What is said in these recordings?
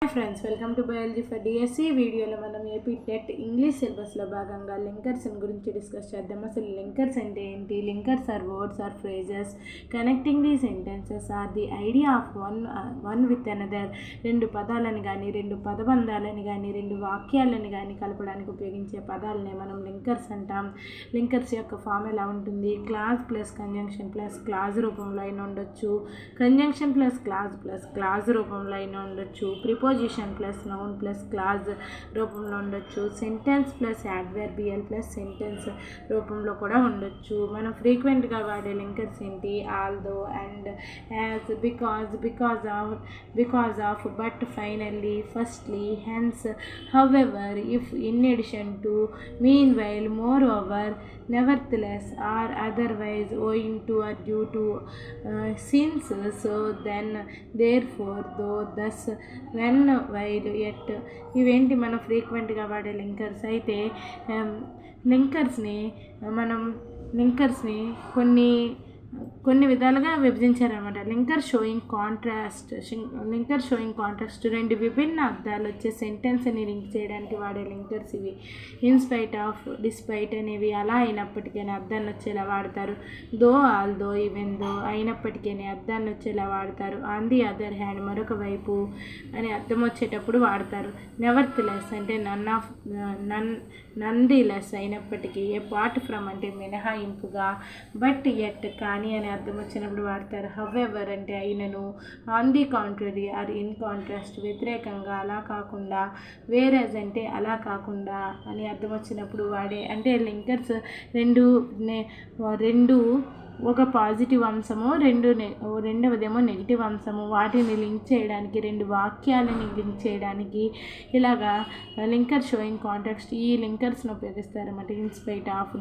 Hi friends, welcome to biology for DSC. వీడియోలో మనం AP TET English సిలబస్లో భాగంగా లింకర్స్ గురించి డిస్కస్ చేద్దాం. అసలు లింకర్స్ అంటే ఏంటి? Linkers are words or phrases connecting the sentences or the idea of one with another. రెండు పదాలను కానీ, రెండు పదబంధాలను కానీ, రెండు వాక్యాలను కానీ కలపడానికి ఉపయోగించే పదాలనే మనం లింకర్స్ అంటాం. లింకర్స్ యొక్క ఫామ్ ఎలా ఉంటుంది? Clause plus conjunction plus clause రూపంలో అయినా ఉండొచ్చు, కంజంక్షన్ ప్లస్ క్లాజ్ రూపంలో అయినా ఉండొచ్చు, preposition plus noun plus clause రూపంలో ఉండొచ్చు, sentence plus adverbial plus sentence రూపంలో కూడా ఉండొచ్చు. మనం ఫ్రీక్వెంట్గా వాడే లింకర్స్ ఏంటి? Although, and, as, because of, but, finally, firstly, hence, however, if, in addition to, mean while, more over, nevertheless, or otherwise, owing to or due to, since, so, then, therefore, though, thus, when, while, yet. ఇవేంటి మనం ఫ్రీక్వెంట్గా వాడే linkers. అయితే లింకర్స్ని కొన్ని విధాలుగా విభజించారనమాట. Linker sowing contrast రెండు విభిన్న అర్థాలు వచ్చే సెంటెన్స్ని లింక్ చేయడానికి వాడే లింకర్స్ ఇవి. ఇన్స్పైట్ ఆఫ్, డిస్పైట్ అనేవి అలా అయినప్పటికీ అర్థాన్ని వచ్చేలా వాడతారు. దో, ఆల్దో, ఈవెన్ దో అయినప్పటికీ అర్థాన్ని వచ్చేలా వాడతారు. ఆన్ ది అదర్ హ్యాండ్ మరొక వైపు అని అర్థం వచ్చేటప్పుడు వాడతారు. నెవర్తెలెస్ అంటే నన్ ది లెస్ అయినప్పటికీ, అపార్ట్ ఫ్రమ్ అంటే మినహాయింపుగా, బట్ ఎట్ కానీ అని అర్థం వచ్చినప్పుడు వాడతారు. హౌఎవర్ అంటే అయినను, on the contrary or in contrast వ్యతిరేకంగా అలా కాకుండా, వేరేజ్ అంటే అలా కాకుండా అని అర్థం వచ్చినప్పుడు వాడే. అంటే లింకర్స్ రెండు ఒక పాజిటివ్ అంశము, రెండవదేమో నెగిటివ్ అంశము, వాటిని లింక్ చేయడానికి, రెండు వాక్యాలని లింక్ చేయడానికి ఇలాగా లింకర్ షోయింగ్ కాంట్రాస్ట్ ఈ లింకర్స్ని ఉపయోగిస్తారన్నమాట. ఇన్స్పైట్ ఆఫ్,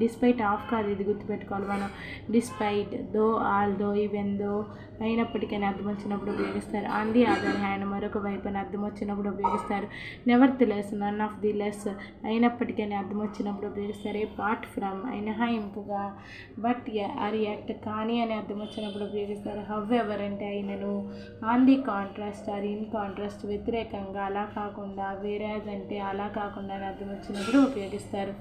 డిస్పైట్ ఆఫ్ కాదు, ఇది గుర్తుపెట్టుకోవాలి మనం. డిస్పైట్, దో, ఆల్ దో, ఈవెన్ దో అయినప్పటికీ అర్థం వచ్చినప్పుడు ఉపయోగిస్తారు. ఆన్ ది అదర్ హ్యాండ్ మరొక వైపు అని అర్థం వచ్చినప్పుడు ఉపయోగిస్తారు. Nevertheless, none of the less అయినప్పటికీ అర్థం వచ్చినప్పుడు ఉపయోగిస్తారు. అపార్ట్ ఫ్రమ్ మినహాయింపుగా, బట్ ఆర్ ఎట్ కానీ అని అర్థం వచ్చినప్పుడు ఉపయోగిస్తారు. హౌఎవర్ అంటే అయినను, on the contrast or in contrast వ్యతిరేకంగా అలా కాకుండా, వేరేజ్ అంటే అలా కాకుండా అని అర్థం వచ్చినప్పుడు ఉపయోగిస్తారు.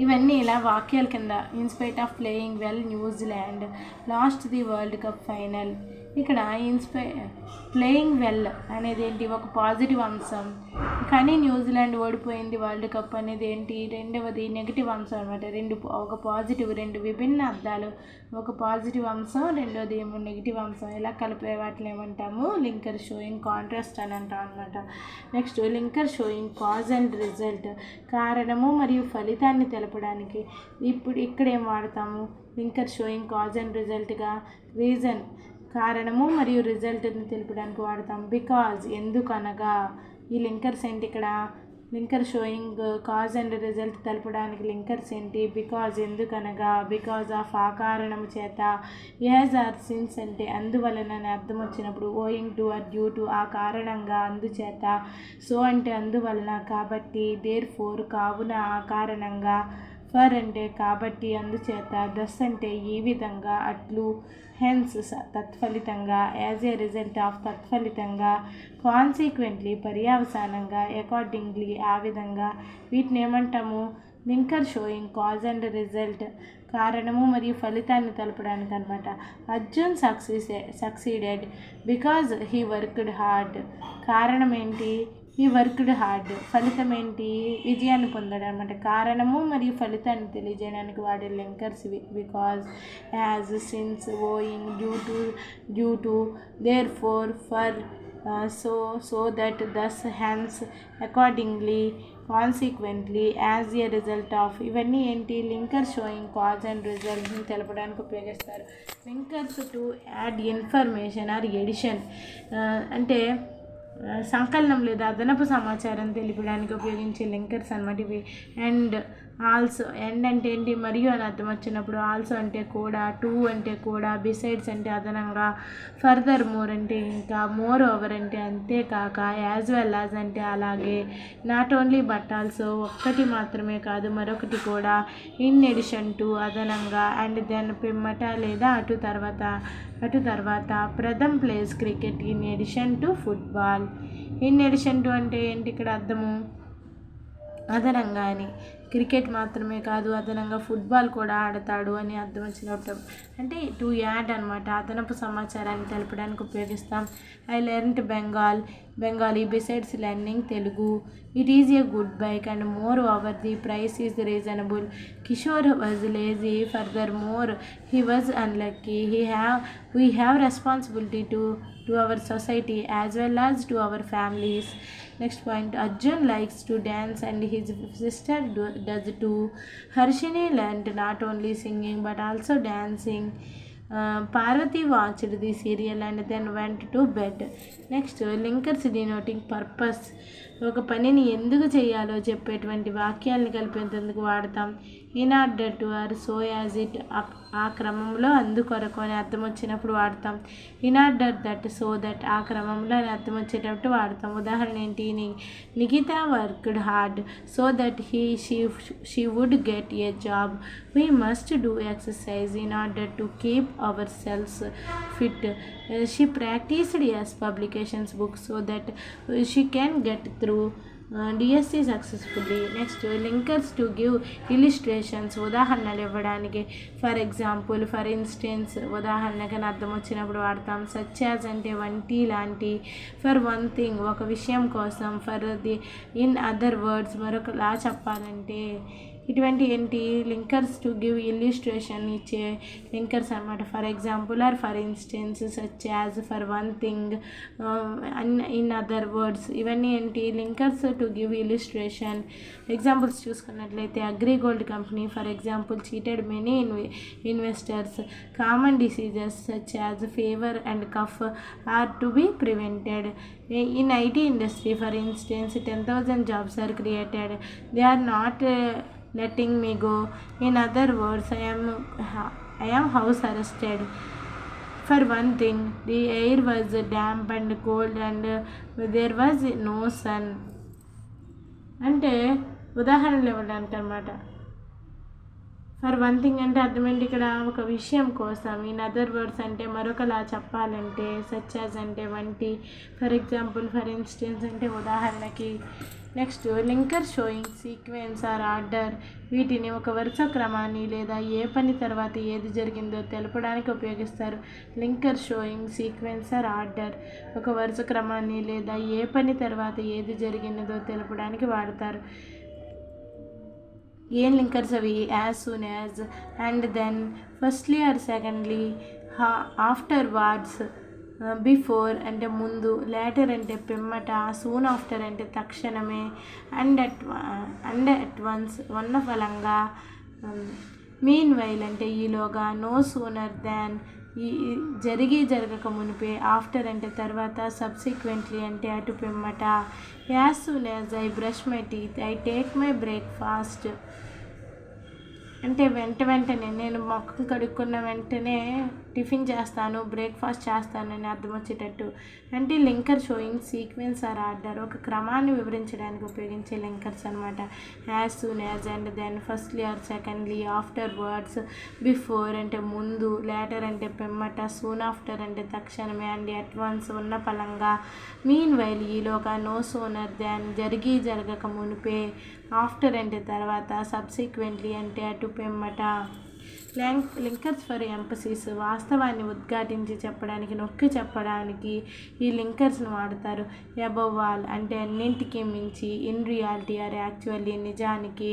ఇవన్నీ ఇలా వాక్యాల కింద. In spite of playing well, New Zealand last the world cup final. ఇక్కడ ప్లేయింగ్ వెల్ అనేది ఏంటి? ఒక పాజిటివ్ అంశం. కానీ న్యూజిలాండ్ ఓడిపోయింది వరల్డ్ కప్ అనేది ఏంటి? రెండవది నెగిటివ్ అంశం అనమాట. ఒక పాజిటివ్, రెండు విభిన్న అర్థాలు, ఒక పాజిటివ్ అంశం, రెండోది ఏమో నెగిటివ్ అంశం. ఇలా కలిపే వాటిని ఏమంటాము? లింకర్ షోయింగ్ కాంట్రాస్ట్ అని అంటాం అనమాట. Next linker showing cause and result, కారణము మరియు ఫలితాన్ని తెలపడానికి. ఇక్కడ ఏం వాడతాము? లింకర్ షోయింగ్ కాజ్ అండ్ రిజల్ట్గా రీజన్, కారణము మరియు రిజల్ట్ని తెలుపడానికి వాడతాం. బికాజ్, ఎందుకనగా. ఈ లింకర్స్ ఏంటి ఇక్కడ? Linker showing cause and result తెలపడానికి లింకర్స్ ఏంటి? బికాజ్ ఎందుకనగా, బికాజ్ ఆఫ్ ఆ కారణము చేత, యాజ్ ఆర్ సిన్స్ అంటే అందువలన అని అర్థం వచ్చినప్పుడు, owing to or due to ఆ కారణంగా, అందుచేత, సో అంటే అందువలన, కాబట్టి, దేర్ ఫోర్ కావున ఆ కారణంగా, ఫర్ అంటే కాబట్టి అందుచేత, దస్ అంటే ఈ విధంగా, అట్లు, హెన్స్ తత్ఫలితంగా, యాజ్ ఏ రిజల్ట్ ఆఫ్ తత్ఫలితంగా, కాన్సిక్వెంట్లీ పర్యవసానంగా, అకార్డింగ్లీ ఆ విధంగా. వీటిని ఏమంటాము? Linker showing cause and result, కారణము మరియు ఫలితాన్ని తెలపడానికి అనమాట. Arjun succeeded because he worked hard. కారణం ఏంటి? He worked hard. ఫలితం ఏంటి? విజయాన్ని పొందాడు అనమాట. కారణము మరియు ఫలితాన్ని తెలియజేయడానికి వాడే లింకర్స్ ఇవి. Because, as, since, owing, due to, therefore, for, so that, thus, hence, accordingly, consequently, as a result of. ఇవన్నీ ఏంటి? లింకర్ షోయింగ్ కాజ్ అండ్ రిజల్ట్ని తెలపడానికి ఉపయోగిస్తారు. Linkers to add information or addition అంటే సంకలనం లేదా అదనపు సమాచారం తెలిపడానికి ఉపయోగించే లింకర్స్ అన్నమాట ఇవి. అండ్ ఆల్సో, అండ్ అంటే ఏంటి మరియు అని అర్థం వచ్చినప్పుడు, ఆల్సో అంటే కూడా, టు అంటే కూడా, బిసైడ్స్ అంటే అదనంగా, ఫర్దర్ మోర్ అంటే ఇంకా, మోర్ ఓవర్ అంటే అంతేకాక, యాజ్ వెల్ యాజ్ అంటే అలాగే, నాట్ ఓన్లీ బట్ ఆల్సో ఒక్కటి మాత్రమే కాదు మరొకటి కూడా, ఇన్ ఎడిషన్ టు అదనంగా, అండ్ దెన్ పిమ్మట లేదా అటు తర్వాత Pratham place cricket in addition to football. In addition to అంటే ఏంటి ఇక్కడ అర్థము, అదనంగా అని, క్రికెట్ మాత్రమే కాదు అదనంగా ఫుట్బాల్ కూడా ఆడతాడు అని అర్థం వచ్చినట్టు, అంటే టు యాడ్ అనమాట, అదనపు సమాచారాన్ని తెలపడానికి ఉపయోగిస్తాం. I learned Bengali besides learning Telugu. It is a good bike and more over the price is reasonable. Kishore was lazy, further more he was unlucky. We have responsibility to our society as well as to our families. Next point, Arjun likes to dance and his sister does too. Harshini learned not only singing but also dancing. Parvati watched the serial and then went to bed. Next, linkers denoting purpose. ఒక పనిని ఎందుకు చేయాలో చెప్పేటువంటి వాక్యాలను కలిపేందుకు వాడతాం. In order to or, so as it, ఆ క్రమంలో అందుకొరకు అని అర్థం వచ్చినప్పుడు వాడతాం. In order that, so that, ఆ క్రమంలో అని అర్థం వచ్చేటప్పుడు వాడతాం. ఉదాహరణ ఏంటి, Nikhita worked hard so that she would get a job. We must do exercise in order to keep our selves fit. She practiced yes publications books so that she can get through DSC successfully. Next, linkers to give illustrations, ఉదాహరణలు ఇవ్వడానికి. For example, for instance, ఉదాహరణకి అర్థం వచ్చినప్పుడు వాడతాం. Such as అంటే వంటి, లాంటి. For one thing, ఒక విషయం కోసం. For the, in other words, మరొకలా చెప్పాలంటే. ఇటువంటి ఏంటి, లింకర్స్ టు గివ్ ఇల్లుస్ట్రేషన్ ఇచ్చే లింకర్స్ అనమాట. For example or for instance, such as, for one thing, in other words, ఇవన్నీ ఏంటి, linkers to give illustration. Examples చూసుకున్నట్లయితే, AgriGold company for example cheated many investors. Common diseases such as fever and cough are to be prevented. In IT industry, for instance, 10,000 jobs are created. They are not letting me go. In other words, I am house arrested. For one thing, the air was damp and cold and there was no sun. అంటే ఉదాహరణలు ఇవ్వడానికి అనమాట. For one thing అంటే అర్థమేంటి ఇక్కడ, ఒక విషయం కోసం. In other words అంటే మరొకలా చెప్పాలంటే. సచ్ యాజ్ అంటే వంటి. ఫర్ ఎగ్జాంపుల్, ఫర్ ఇన్స్టెన్స్ అంటే ఉదాహరణకి. Next, linker showing sequence or order. వీటిని ఒక వరుస క్రమాన్ని లేదా ఏ పని తర్వాత ఏది జరిగిందో తెలపడానికి ఉపయోగిస్తారు. Linker showing sequence or order, ఒక వరుస క్రమాన్ని లేదా ఏ పని తర్వాత ఏది జరిగినదో తెలపడానికి వాడతారు. ఏం లింకర్స్ అవి, as soon as, and then, firstly or secondly, afterwards, before అంటే ముందు, లేటర్ అంటే పిమ్మట, సూన్ ఆఫ్టర్ అంటే తక్షణమే, అండ్ అట్ వన్స్ ఉన్న ఫలంగా, మీన్ వైల్ అంటే ఈలోగా, నో సూనర్ దాన్ ఈ జరగక మునిపే, ఆఫ్టర్ అంటే తర్వాత, సబ్సిక్వెంట్లీ అంటే అటు పిమ్మట. As soon as I brush my teeth I take my breakfast. అంటే వెంటనే నేను మొక్కలు కడుక్కున్న వెంటనే టిఫిన్ చేస్తాను, బ్రేక్ఫాస్ట్ చేస్తానని అర్థం వచ్చేటట్టు. అంటే linker showing sequence or order, ఒక క్రమాన్ని వివరించడానికి ఉపయోగించే లింకర్స్ అనమాట. As soon as, and then, firstly or secondly, afterwards, before అంటే ముందు, లేటర్ అంటే పిమ్మట, సూన్ ఆఫ్టర్ అంటే తక్షణమే, అండ్ అట్ వన్స్ ఉన్న ఫలంగా, మీన్ వైల్ ఈలోగా, నో సూనర్ దాన్ జరగక మునిపే, ఆఫ్టర్ అంటే తర్వాత, సబ్సిక్వెంట్లీ అంటే అటు పిమ్మట. లింకర్స్ ఫర్ ఎంపసిస్, వాస్తవాన్ని ఉద్ఘాటించి చెప్పడానికి, నొక్కి చెప్పడానికి ఈ లింకర్స్ను వాడతారు. అబవ్ ఆల్ అంటే అన్నింటికీ మించి, ఇన్ రియాలిటీ ఆర్ యాక్చువల్లీ నిజానికి,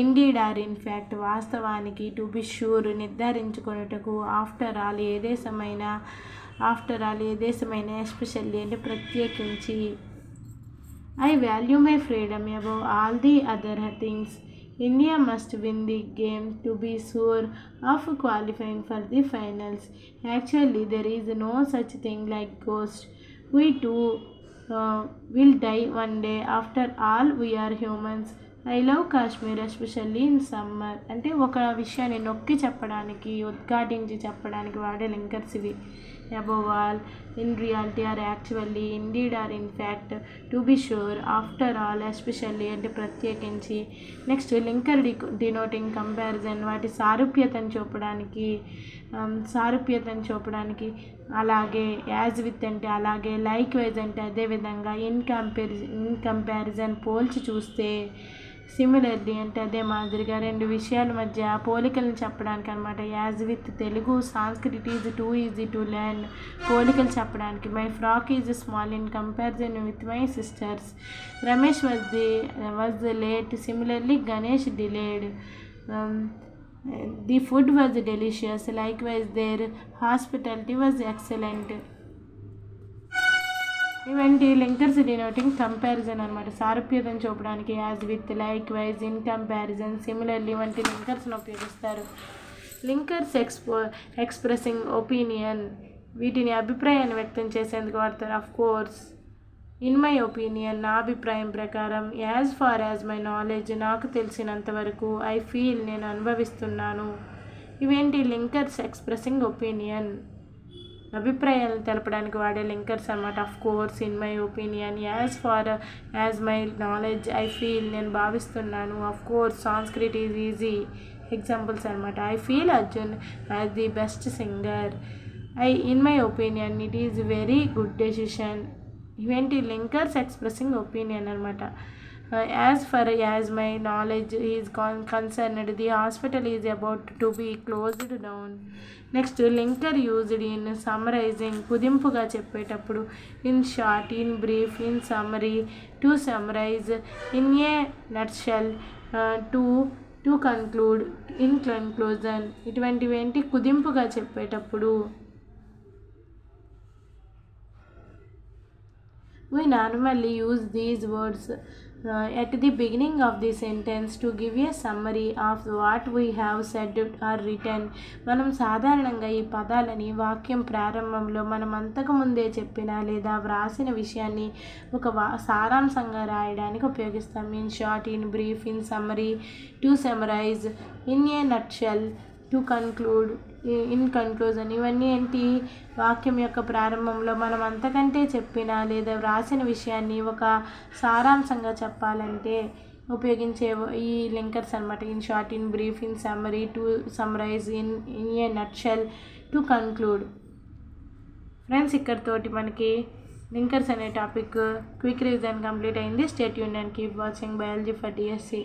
ఇండీడ్ ఆర్ ఇన్ ఫ్యాక్ట్ వాస్తవానికి, టు బి షూర్ నిర్ధారించుకొనుటకు, ఆఫ్టర్ ఆల్ ఏ దేశమైన, ఎస్పెషల్లీ అంటే ప్రత్యేకించి. I value my freedom above all the other things. India must win the game to be sure of qualifying for the finals. Actually, there is no such thing like ghost. We too will die one day. After all, we are humans. I love Kashmir especially in summer. అంటే ఒక విషయాన్ని నొక్కి చెప్పడానికి, ఉద్ఘాటించి చెప్పడానికి వాడే linkers ఇవి. Above all, in reality, or actually, indeed or in fact, to be sure, after all, especially అంటే ప్రత్యేకించి. నెక్స్ట్ లింకర్ డినోటింగ్ కంపారిజన్, వాటి సారూప్యతను చూపడానికి. అలాగే, యాజ్ విత్ అంటే అలాగే, లైక్ వైజ్ అంటే అదేవిధంగా, ఇన్ కంపారిజన్ పోల్చి చూస్తే, సిమిలర్లీ అంటే అదే మాదిరిగా, రెండు విషయాల మధ్య పోలికలను చెప్పడానికి అనమాట. As with Telugu Sanskrit is too easy to learn, పోలికలు చెప్పడానికి. My frock is small in comparison with my sisters. Ramesh was late, similarly Ganesh delayed. The food was delicious, likewise their hospitality was excellent. ఇవంటి లింకర్స్ డినోటింగ్ కంపారిజన్ అనమాట, సారూప్యతను చూపడానికి. As with, likewise, in comparison, similarly వంటి లింకర్స్ను ఉపయోగిస్తారు. Linkers expressing opinion, వీటిని అభిప్రాయాన్ని వ్యక్తం చేసేందుకు వాడతారు. Of course, in my opinion, నా అభిప్రాయం ప్రకారం. As far as my knowledge, నాకు తెలిసినంత వరకు. ఐ ఫీల్, నేను అనుభవిస్తున్నాను. ఇవేంటి లింకర్స్ ఎక్స్ప్రెసింగ్ ఒపీనియన్, అభిప్రాయాలను తెలపడానికి వాడే లింకర్స్ అనమాట. Of course, in my opinion, as far as my knowledge, I feel, నేను భావిస్తున్నాను. Of course, Sanskrit is easy. Examples అనమాట. I feel Arjun as the best singer. In my opinion, it is very good decision. ఇవేంటి linkers expressing opinion అనమాట. As far as my knowledge is concerned, the hospital is about to be closed down. Next, linker used in summarising, కుదింపుగా చెప్పేటప్పుడు. In short, in brief, in summary, to summarise, in a nutshell, to conclude, in conclusion. ఇటువంటివి ఏంటి కుదింపుగా చెప్పేటప్పుడు. We normally use these words at the beginning of the sentence to give a summary of what we have said or written. మనం సాధారణంగా ఈ పదాలని వాక్యం ప్రారంభంలో మనం అంతకుముందే చెప్పిన లేదా వ్రాసిన విషయాన్ని ఒక సారాంశంగా రాయడానికి ఉపయోగిస్తాం. In short, in brief, in summary, to summarise, in a nutshell, to conclude, in conclusion. ఇవన్నీ ఏంటి వాక్యం యొక్క ప్రారంభంలో మనం అంతకంటే చెప్పిన లేదా వ్రాసిన విషయాన్ని ఒక సారాంశంగా చెప్పాలంటే ఉపయోగించే ఈ లింకర్స్ అనమాట. In short, in brief, in summary, to summarise, in a nutshell, to conclude. Friends, ఇక్కడితోటి మనకి లింకర్స్ అనే టాపిక్ క్విక్ రివిజన్ కంప్లీట్ అయింది. Stay tuned and keep watching biology for DSC.